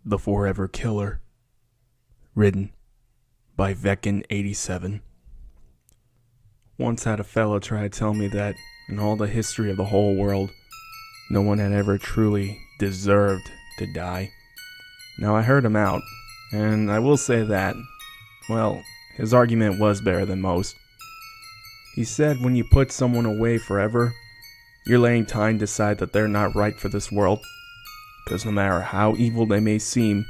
The Forever Killer. Written by Veckin87. Once had a fellow try to tell me that in all the history of the whole world, no one had ever truly deserved to die. Now I heard him out, and I will say that, well, his argument was better than most. He said when you put someone away forever, you're letting time decide that they're not right for this world. Because no matter how evil they may seem,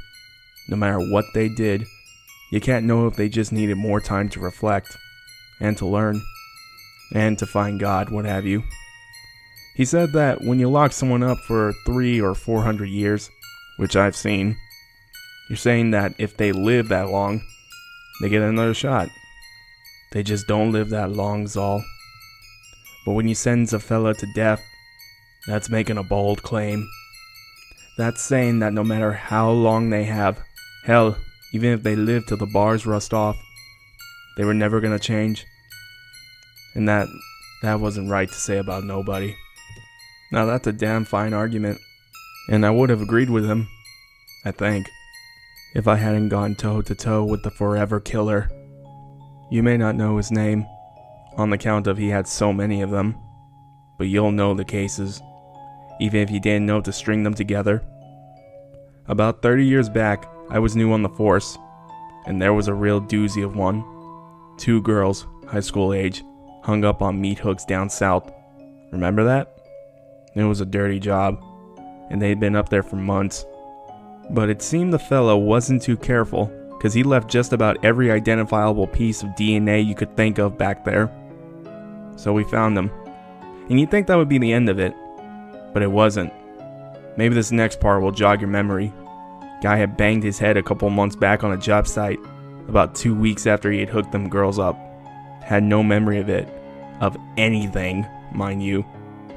no matter what they did, you can't know if they just needed more time to reflect, and to learn, and to find God, what have you. He said that when you lock someone up for 300 or 400 years, which I've seen, you're saying that if they live that long, they get another shot. They just don't live that long, Zal. But when you sentence a fella to death, that's making a bold claim. That's saying that no matter how long they have, hell, even if they live till the bars rust off, they were never gonna change. And that wasn't right to say about nobody. Now that's a damn fine argument, and I would have agreed with him, I think, if I hadn't gone toe to toe with the Forever Killer. You may not know his name, on account of he had so many of them, but you'll know the cases, even if you didn't know to string them together. About 30 years back, I was new on the force, and there was a real doozy of one. 2 girls, high school age, hung up on meat hooks down south. Remember that? It was a dirty job, and they'd been up there for months. But it seemed the fellow wasn't too careful, because he left just about every identifiable piece of DNA you could think of back there. So we found him. And you'd think that would be the end of it, but it wasn't. Maybe this next part will jog your memory. Guy had banged his head a couple months back on a job site, about 2 weeks after he had hooked them girls up. Had no memory of it. Of anything, mind you.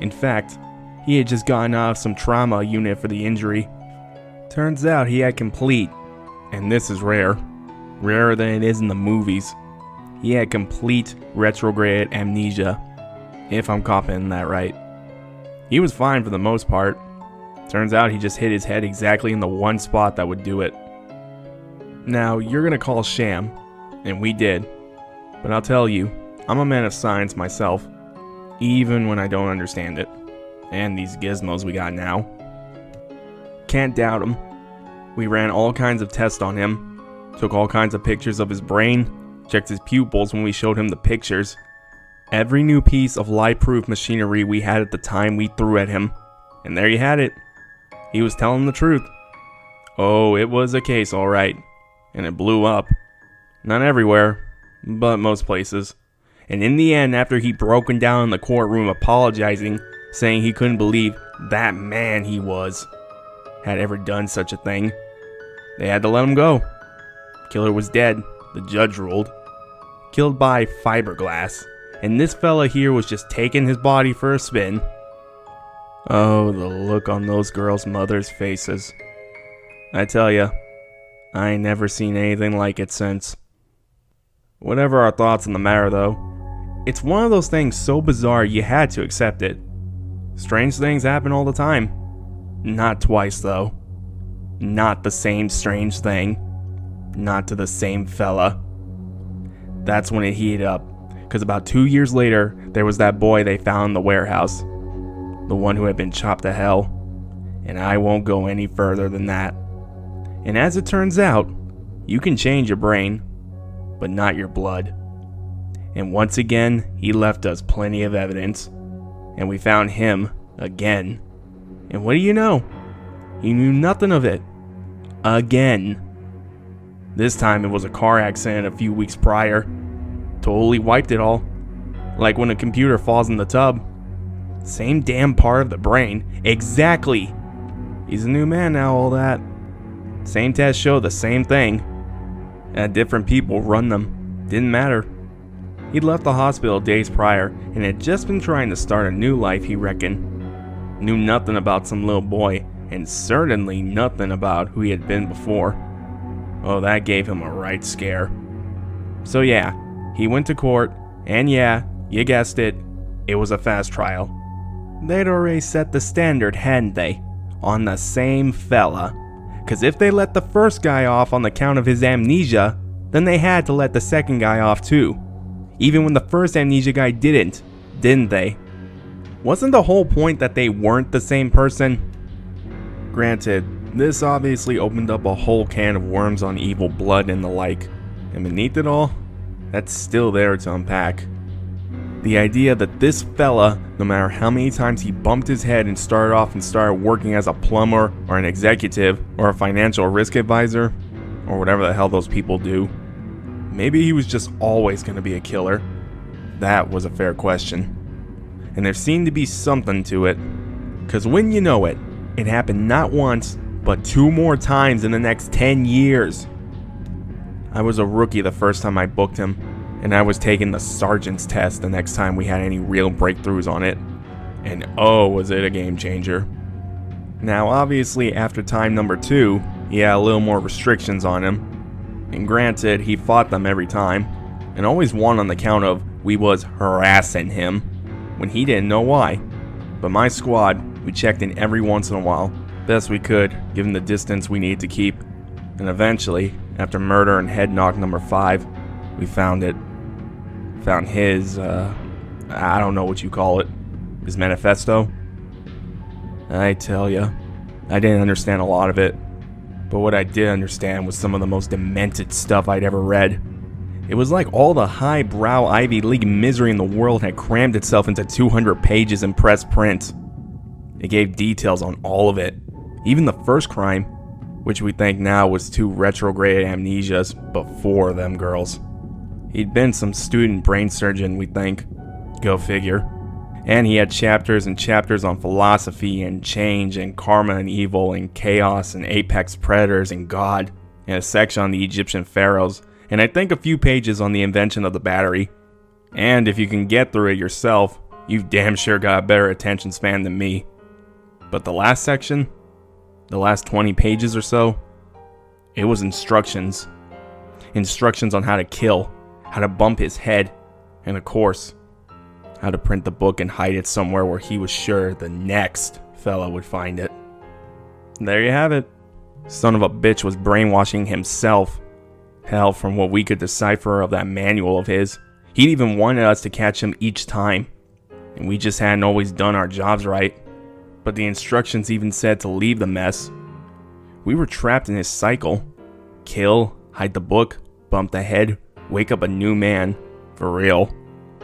In fact, he had just gotten out of some trauma unit for the injury. Turns out he had complete, and this is rare, rarer than it is in the movies, he had complete retrograde amnesia, if I'm copying that right. He was fine for the most part. Turns out he just hit his head exactly in the one spot that would do it. Now, you're gonna call sham, and we did, but I'll tell you, I'm a man of science myself, even when I don't understand it, and these gizmos we got now. Can't doubt him. We ran all kinds of tests on him, took all kinds of pictures of his brain, checked his pupils when we showed him the pictures. Every new piece of lie-proof machinery we had at the time we threw at him, and there you had it. He was telling the truth. Oh, it was a case, alright. And it blew up. Not everywhere, but most places. And in the end, after he broken down in the courtroom apologizing, saying he couldn't believe that man he was had ever done such a thing, they had to let him go. Killer was dead, the judge ruled. Killed by fiberglass. And this fella here was just taking his body for a spin. Oh, the look on those girls' mothers' faces. I tell ya, I ain't never seen anything like it since. Whatever our thoughts on the matter though, it's one of those things so bizarre you had to accept it. Strange things happen all the time. Not twice though. Not the same strange thing. Not to the same fella. That's when it heated up, because about 2 years later, there was that boy they found in the warehouse. The one who had been chopped to hell, and I won't go any further than that. And as it turns out, you can change your brain, but not your blood. And once again, he left us plenty of evidence, and we found him again. And what do you know? He knew nothing of it. Again. This time it was a car accident a few weeks prior. Totally wiped it all. Like when a computer falls in the tub. Same damn part of the brain. Exactly. He's a new man now, all that. Same tests show the same thing. And different people run them. Didn't matter. He'd left the hospital days prior and had just been trying to start a new life, he reckoned. Knew nothing about some little boy, and certainly nothing about who he had been before. Oh, that gave him a right scare. So yeah, he went to court, and yeah, you guessed it, it was a fast trial. They'd already set the standard, hadn't they? On the same fella. Because if they let the first guy off on the count of his amnesia, then they had to let the second guy off too. Even when the first amnesia guy didn't they? Wasn't the whole point that they weren't the same person? Granted, this obviously opened up a whole can of worms on evil blood and the like, and beneath it all, that's still there to unpack. The idea that this fella, no matter how many times he bumped his head and started working as a plumber or an executive or a financial risk advisor, or whatever the hell those people do, maybe he was just always going to be a killer. That was a fair question. And there seemed to be something to it, because when you know it, it happened not once, but 2 more times in the next 10 years. I was a rookie the first time I booked him, and I was taking the sergeant's test the next time we had any real breakthroughs on it. And oh, was it a game changer. Now obviously after time number 2, he had a little more restrictions on him. And granted, he fought them every time, and always won on the count of we was harassing him, when he didn't know why. But my squad, we checked in every once in a while, best we could, given the distance we needed to keep. And eventually, after murder and head knock number 5, we found it. Found his, I don't know what you call it, his manifesto. I tell ya, I didn't understand a lot of it, but what I did understand was some of the most demented stuff I'd ever read. It was like all the highbrow Ivy League misery in the world had crammed itself into 200 pages in press print. It gave details on all of it, even the first crime, which we think now was 2 retrograde amnesias before them girls. He'd been some student brain surgeon, we think. Go figure. And he had chapters and chapters on philosophy and change and karma and evil and chaos and apex predators and God, and a section on the Egyptian pharaohs, and I think a few pages on the invention of the battery. And if you can get through it yourself, you've damn sure got a better attention span than me. But the last section, the last 20 pages or so, it was instructions. Instructions on how to kill, how to bump his head, and of course, how to print the book and hide it somewhere where he was sure the next fella would find it. There you have it. Son of a bitch was brainwashing himself. Hell, from what we could decipher of that manual of his, he'd even wanted us to catch him each time, and we just hadn't always done our jobs right. But the instructions even said to leave the mess. We were trapped in his cycle. Kill, hide the book, bump the head, wake up a new man. For real.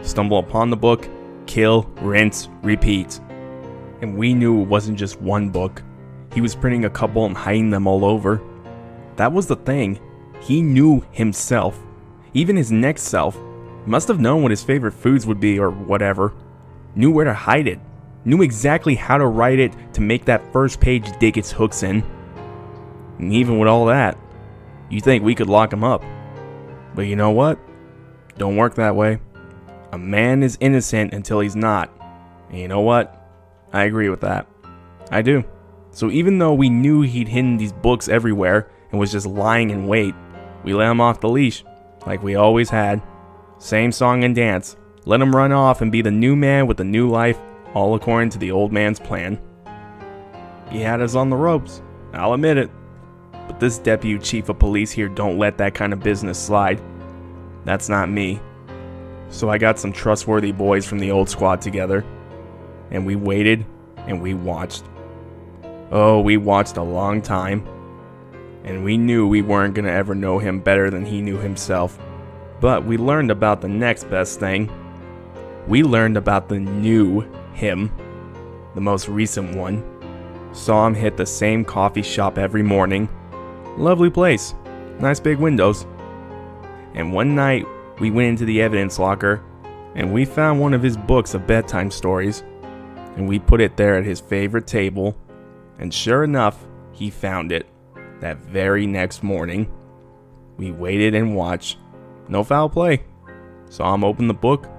Stumble upon the book, kill, rinse, repeat. And we knew it wasn't just one book. He was printing a couple and hiding them all over. That was the thing. He knew himself. Even his next self. Must have known what his favorite foods would be or whatever. Knew where to hide it. Knew exactly how to write it to make that first page dig its hooks in. And even with all that, you think we could lock him up. But you know what? Don't work that way. A man is innocent until he's not. And you know what? I agree with that. I do. So even though we knew he'd hidden these books everywhere and was just lying in wait, we let him off the leash, like we always had. Same song and dance. Let him run off and be the new man with the new life, all according to the old man's plan. He had us on the ropes, I'll admit it. But this deputy chief of police here don't let that kind of business slide. That's not me. So I got some trustworthy boys from the old squad together, and we waited and we watched. Oh, we watched a long time. And we knew we weren't gonna ever know him better than he knew himself. But we learned about the next best thing. We learned about the new him. The most recent one. Saw him hit the same coffee shop every morning. Lovely place. Nice big windows. And one night, we went into the evidence locker, and we found one of his books of bedtime stories. And we put it there at his favorite table. And sure enough, he found it. That very next morning. We waited and watched. No foul play. Saw him open the book.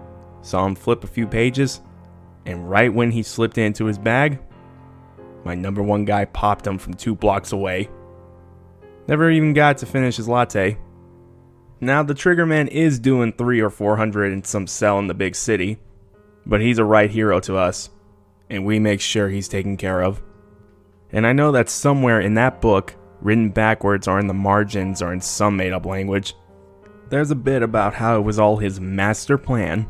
Saw him flip a few pages. And right when he slipped it into his bag, my number 1 guy popped him from 2 blocks away. Never even got to finish his latte. Now the Triggerman is doing 300 or 400 in some cell in the big city. But he's a right hero to us. And we make sure he's taken care of. And I know that somewhere in that book, written backwards or in the margins or in some made-up language. There's a bit about how it was all his master plan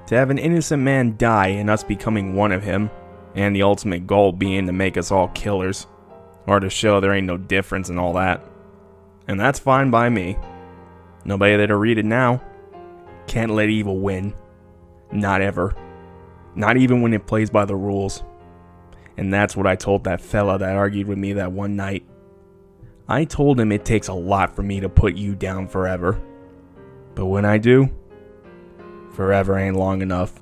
to have an innocent man die and us becoming one of him, and the ultimate goal being to make us all killers, or to show there ain't no difference and all that. And that's fine by me. Nobody that'll read it now can't let evil win. Not ever. Not even when it plays by the rules. And that's what I told that fella that argued with me that one night. I told him it takes a lot for me to put you down forever. But when I do, forever ain't long enough.